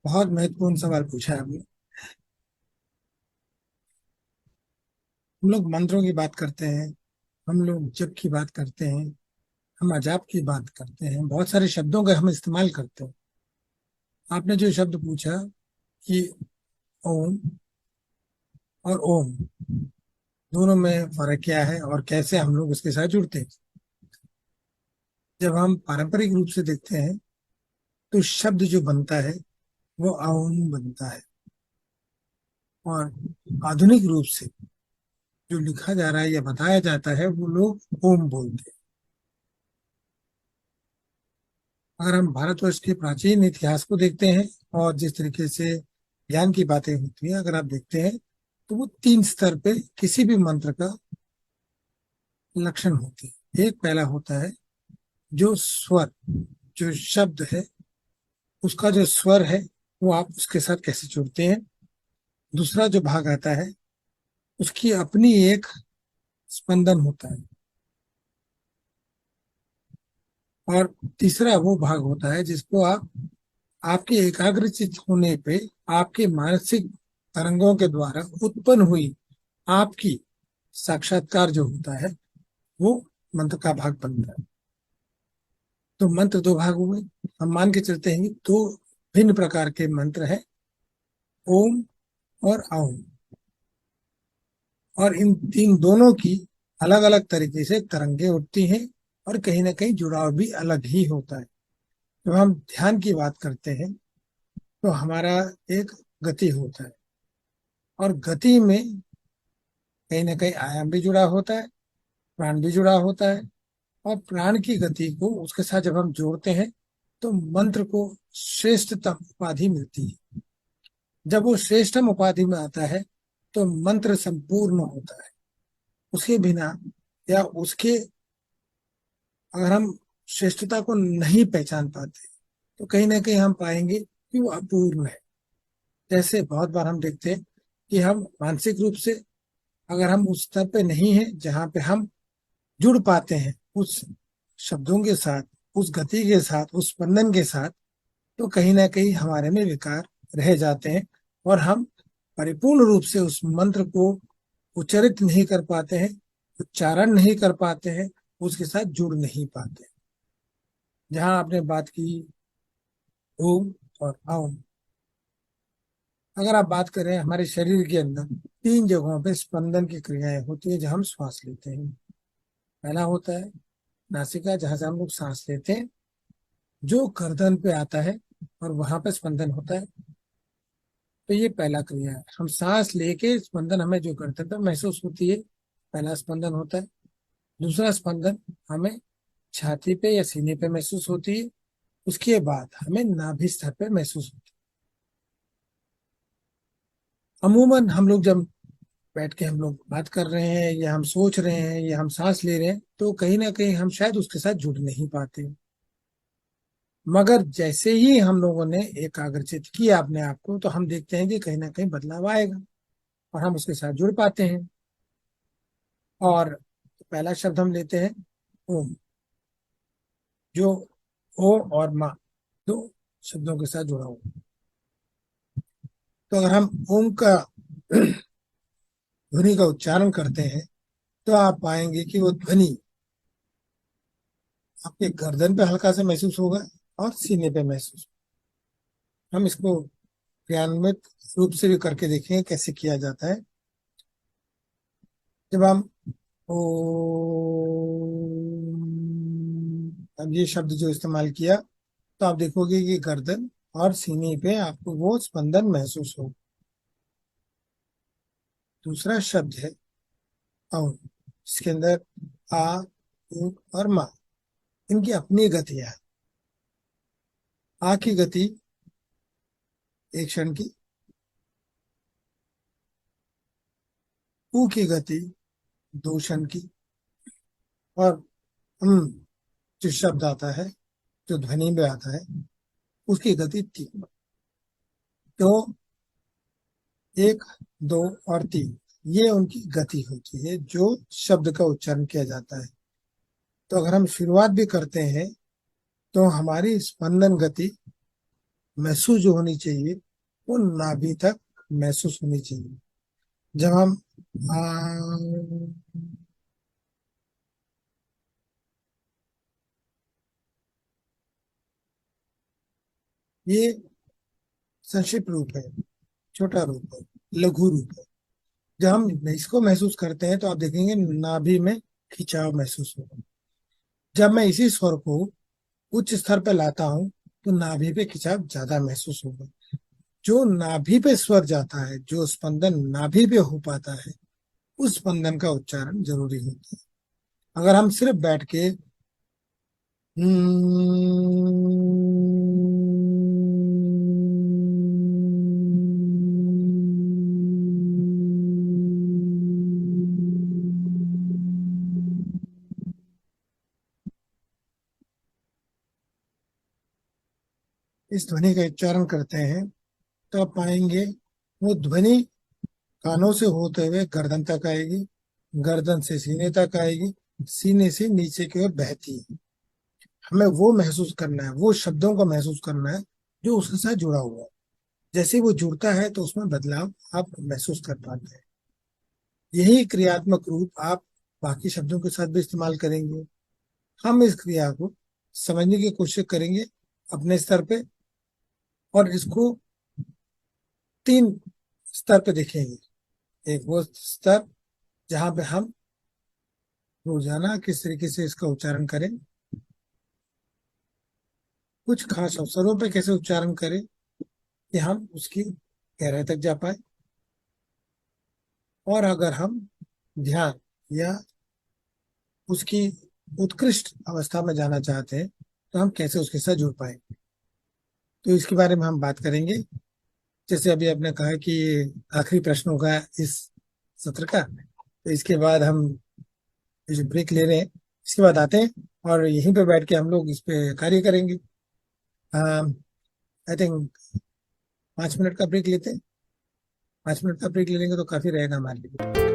बहुत महत्वपूर्ण सवाल पूछा है आपने। हम लोग मंत्रों की बात करते हैं, हम लोग जप की बात करते हैं, हम अजाप की बात करते हैं, बहुत सारे शब्दों का हम इस्तेमाल करते हैं। आपने जो शब्द पूछा कि ओम और ओम दोनों में फर्क क्या है और कैसे हम लोग उसके साथ जुड़ते हैं। जब हम पारंपरिक रूप से देखते हैं तो शब्द जो बनता है वो ओम बनता है, और आधुनिक रूप से जो लिखा जा रहा है या बताया जाता है वो लोग ओम बोलते हैं। अगर हम भारतवर्ष के प्राचीन इतिहास को देखते हैं और जिस तरीके से ज्ञान की बातें होती हैं, अगर आप देखते हैं तो वो तीन स्तर पे किसी भी मंत्र का लक्षण होते हैं। एक पहला होता है जो स्वर, जो शब्द है उसका जो स्वर है वो आप उसके साथ कैसे जुड़ते हैं। दूसरा जो भाग आता है उसकी अपनी एक स्पंदन होता है। और तीसरा वो भाग होता है जिसको आप आपके एकाग्रचित होने पे आपके मानसिक तरंगों के द्वारा उत्पन्न हुई आपकी साक्षात्कार जो होता है वो मंत्र का भाग बनता है। तो मंत्र दो भागों में हम मान के चलते हैं कि दो भिन्न प्रकार के मंत्र हैं, ओम और औम। और इन तीन दोनों की अलग अलग तरीके से तरंगे उठती हैं और कहीं ना कहीं जुड़ाव भी अलग ही होता है। जब हम ध्यान की बात करते हैं तो हमारा एक गति होता है, और गति में कहीं ना कहीं आयाम भी जुड़ा होता है, प्राण भी जुड़ा होता है। और प्राण की गति को उसके साथ जब हम जोड़ते हैं तो मंत्र को श्रेष्ठतम उपाधि मिलती है। जब वो श्रेष्ठतम उपाधि में आता है तो मंत्र संपूर्ण होता है। उसके बिना या उसके अगर हम श्रेष्ठता को नहीं पहचान पाते तो कहीं ना कहीं हम पाएंगे कि वो अपूर्ण है। जैसे बहुत बार हम देखते हैं कि हम मानसिक रूप से अगर हम उस स्तर पे नहीं है जहाँ पे हम जुड़ पाते हैं उस शब्दों के साथ, उस गति के साथ, उस स्पंदन के साथ, तो कहीं ना कहीं हमारे में विकार रह जाते हैं और हम परिपूर्ण रूप से उस मंत्र को उच्चारित नहीं कर पाते हैं, उच्चारण नहीं कर पाते हैं, उसके साथ जुड़ नहीं पाते। जहां आपने बात की ओम और औम, अगर आप बात करें हमारे शरीर के अंदर तीन जगहों पे स्पंदन की क्रियाएं होती है जहां हम श्वास लेते हैं। पहला होता है नासिका, जहां से हम लोग सांस लेते हैं, जो गर्दन पे आता है और वहां पे स्पंदन होता है। तो ये पहला क्रिया है, हम सांस लेके स्पंदन हमें जो गर्दन पे महसूस होती है, पहला स्पंदन होता है। दूसरा स्पंदन हमें छाती पे या सीने पे महसूस होती है। उसके बाद हमें नाभि स्तर पे महसूस होती है। अमूमन हम लोग जब बैठ के हम लोग बात कर रहे हैं या हम सोच रहे हैं या हम सांस ले रहे हैं तो कहीं ना कहीं हम शायद उसके साथ जुड़ नहीं पाते। मगर जैसे ही हम लोगों ने एकाग्रचित किया अपने आप को तो हम देखते हैं कि कहीं ना कहीं बदलाव आएगा और हम उसके साथ जुड़ पाते हैं। और पहला शब्द हम लेते हैं ओम, जो ओ और माँ दो शब्दों के साथ जुड़ा हुआ। तो अगर हम ओम का ध्वनि का उच्चारण करते हैं तो आप पाएंगे कि वो ध्वनि आपके गर्दन पे हल्का से महसूस होगा और सीने पे महसूस। हम इसको क्रियान्वित रूप से भी करके देखेंगे कैसे किया जाता है। जब हम ओ, अब ये शब्द जो इस्तेमाल किया तो आप देखोगे कि गर्दन और सीने पे आपको वो स्पंदन महसूस हो। दूसरा शब्द है औ, इसके अंदर आ, उ और मा, इनकी अपनी गतियां हैं। आ की गति एक क्षण की, ऊ की गति दो क्षण की, और जो शब्द आता है, जो ध्वनि में आता है, उसकी गति तीन। तो एक, दो और तीन, ये उनकी गति होती है जो शब्द का उच्चारण किया जाता है। तो अगर हम शुरुआत भी करते हैं तो हमारी स्पंदन गति महसूस जो होनी चाहिए वो नाभि तक महसूस होनी चाहिए। जब हम आ, ये संक्षिप्त रूप है, छोटा रूप है, लघु रूप है। जब हम इसको महसूस करते हैं तो आप देखेंगे नाभि में खिंचाव महसूस होगा। जब मैं इसी स्वर को उच्च स्तर पे लाता हूं तो नाभि पे खिंचाव ज्यादा महसूस होगा। जो नाभि पे स्वर जाता है, जो स्पंदन नाभि पे हो पाता है, उस स्पंदन का उच्चारण जरूरी होता है। अगर हम सिर्फ बैठ के इस ध्वनि का उच्चारण करते हैं तो आप पाएंगे वो ध्वनि कानों से होते हुए गर्दन तक आएगी, गर्दन से सीने तक आएगी, सीने से नीचे की ओर बहती है। हमें वो महसूस करना है, वो शब्दों को महसूस करना है जो उसके साथ जुड़ा हुआ है। जैसे ही वो जुड़ता है तो उसमें बदलाव आप महसूस कर पाते हैं। यही क्रियात्मक रूप आप बाकी शब्दों के साथ भी इस्तेमाल करेंगे। हम इस क्रिया को समझने की कोशिश करेंगे अपने स्तर पे, और इसको 3 स्तर पे देखेंगे। एक वो स्तर जहाँ पे हम रोजाना किस तरीके से इसका उच्चारण करें, कुछ खास अवसरों पे कैसे उच्चारण करें कि हम उसकी गहराई तक जा पाए, और अगर हम ध्यान या उसकी उत्कृष्ट अवस्था में जाना चाहते हैं तो हम कैसे उसके साथ जुड़ पाए। तो इसके बारे में हम बात करेंगे। जैसे अभी आपने कहा कि ये आखिरी प्रश्न होगा इस सत्र का, तो इसके बाद हम ये जो ब्रेक ले रहे हैं इसके बाद आते हैं और यहीं पे बैठ के हम लोग इस पे कार्य करेंगे। आई थिंक 5 मिनट का ब्रेक लेते हैं। 5 मिनट का ब्रेक ले लेंगे तो काफी रहेगा हमारे लिए।